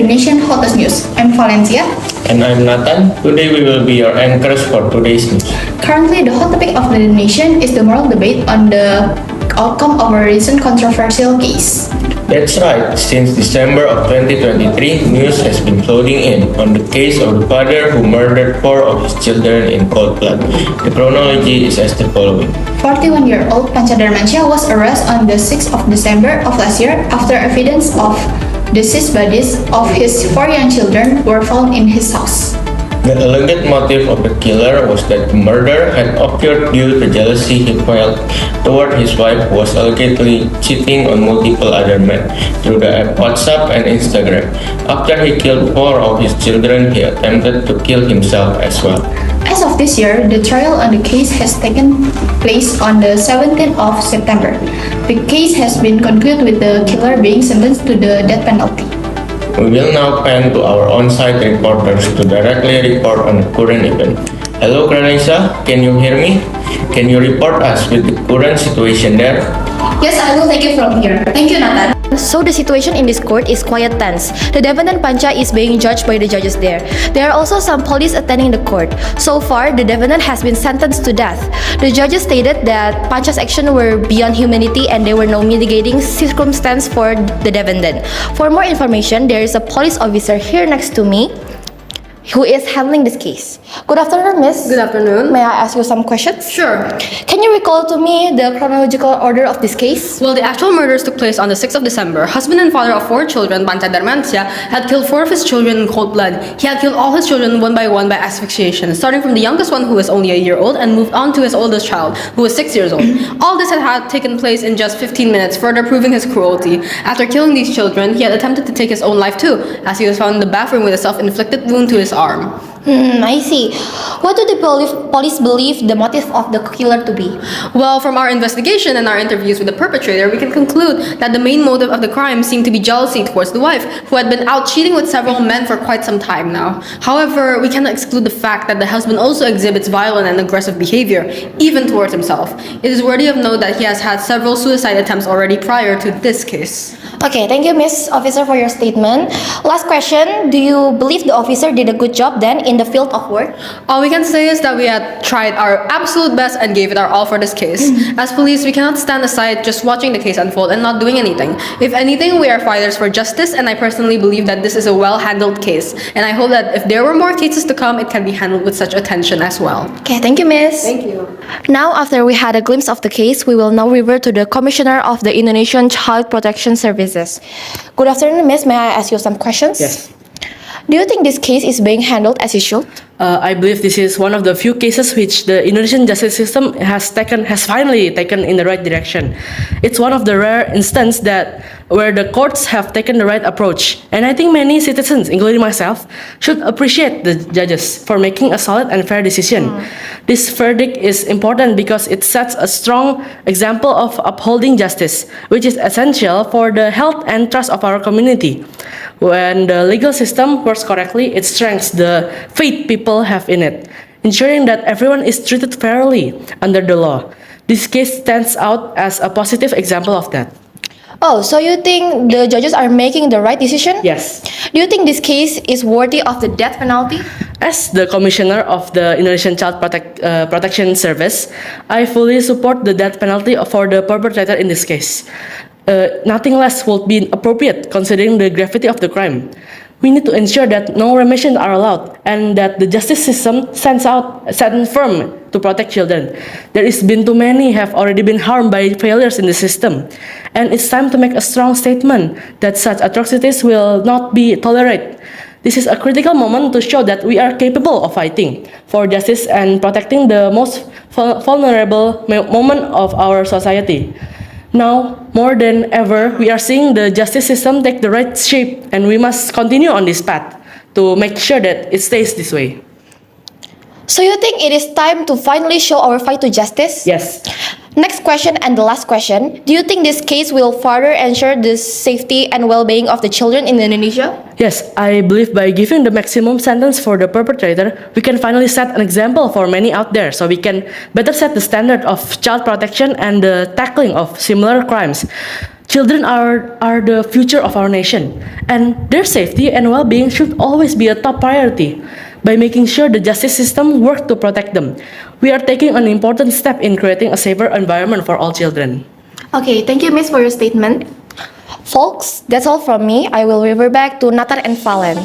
Indonesian hottest news. I'm Valencia. And I'm Nathan. Today we will be your anchors for today's news. Currently, the hot topic of the nation is the moral debate on the outcome of a recent controversial case. That's right, since December of 2023, news has been flooding in on the case of the father who murdered 4 of his children in cold blood. The chronology is as the following. 41-year-old Panca Darmansyah was arrested on the 6th of December of last year after evidence of deceased bodies of his 4 young children were found in his house. The alleged motive of the killer was that the murder had occurred due to jealousy he felt toward his wife who was allegedly cheating on multiple other men through the app WhatsApp and Instagram. After he killed 4 of his children, he attempted to kill himself as well. As of this year, the trial on the case has taken place on the 17th of September. The case has been concluded with the killer being sentenced to the death penalty. We will now pan to our on-site reporters to directly report on the current event. Hello Granisa, can you hear me? Can you report us with the current situation there? Yes, I will take it from here. Thank you, Nathan. So the situation in this court is quite tense. The defendant Panca is being judged by the judges there. There are also some police attending the court. So far, the defendant has been sentenced to death. The judges stated that Panca's actions were beyond humanity and there were no mitigating circumstance for the defendant. For more information, there is a police officer here next to me who is handling this case. Good afternoon, miss. Good afternoon. May I ask you some questions? Sure. Can you recall to me the chronological order of this case? Well, the actual murders took place on the 6th of December. Husband and father of 4 children, Panca Darmansyah, had killed 4 of his children in cold blood. He had killed all his children one by asphyxiation, starting from the youngest one who was only a year old and moved on to his oldest child, who was 6 years old. All this had taken place in just 15 minutes, further proving his cruelty. After killing these children, he had attempted to take his own life too, as he was found in the bathroom with a self-inflicted wound to his arm. I see. What do the police believe the motive of the killer to be? Well, from our investigation and our interviews with the perpetrator, we can conclude that the main motive of the crime seemed to be jealousy towards the wife, who had been out cheating with several men for quite some time now. However, we cannot exclude the fact that the husband also exhibits violent and aggressive behavior, even towards himself. It is worthy of note that he has had several suicide attempts already prior to this case. Okay, thank you, Miss Officer, for your statement. Last question, do you believe the officer did a good job then in the field of work? All we can say is that we had tried our absolute best and gave it our all for this case. As police, we cannot stand aside just watching the case unfold and not doing anything. If anything, we are fighters for justice, and I personally believe that this is a well-handled case. And I hope that if there were more cases to come, it can be handled with such attention as well. Okay, thank you, Miss. Thank you. Now, after we had a glimpse of the case, we will now revert to the Commissioner of the Indonesian Child Protection Services. Good afternoon, Miss. May I ask you some questions? Yes. Do you think this case is being handled as it should? I believe this is one of the few cases which the Indonesian justice system has finally taken in the right direction. It's one of the rare instances where the courts have taken the right approach, and I think many citizens, including myself, should appreciate the judges for making a solid and fair decision. This verdict is important because it sets a strong example of upholding justice, which is essential for the health and trust of our community. When the legal system works correctly, it strengthens the faith people have in it, ensuring that everyone is treated fairly under the law. This case stands out as a positive example of that. Oh, so you think the judges are making the right decision? Yes. Do you think this case is worthy of the death penalty? As the Commissioner of the Indonesian Child Protection Service, I fully support the death penalty for the perpetrator in this case. Nothing less would be appropriate considering the gravity of the crime. We need to ensure that no remissions are allowed and that the justice system stands firm to protect children. There has been too many have already been harmed by failures in the system, and it's time to make a strong statement that such atrocities will not be tolerated. This is a critical moment to show that we are capable of fighting for justice and protecting the most vulnerable moment of our society. Now, more than ever, we are seeing the justice system take the right shape, and we must continue on this path to make sure that it stays this way. So you think it is time to finally show our fight to justice? Yes. Next question and the last question. Do you think this case will further ensure the safety and well-being of the children in Indonesia? Yes, I believe by giving the maximum sentence for the perpetrator, we can finally set an example for many out there, so we can better set the standard of child protection and the tackling of similar crimes. Children are the future of our nation, and their safety and well-being should always be a top priority. By making sure the justice system works to protect them, we are taking an important step in creating a safer environment for all children. Okay, thank you, Miss, for your statement. Folks, that's all from me. I will revert back to Natar and Valen.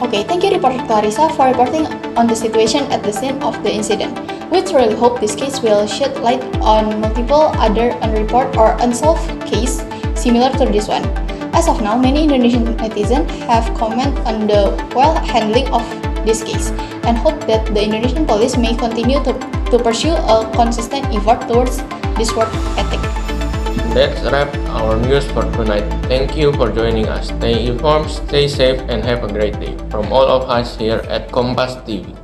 Okay, thank you, reporter Clarissa, for reporting on the situation at the scene of the incident. We truly hope this case will shed light on multiple other unreported or unsolved cases similar to this one. As of now, many Indonesian netizens have commented on the well handling of this case and hope that the Indonesian police may continue to pursue a consistent effort towards this work ethic. That's wrap our news for tonight. Thank you for joining us. Stay informed, stay safe, and have a great day. From all of us here at Kompas TV.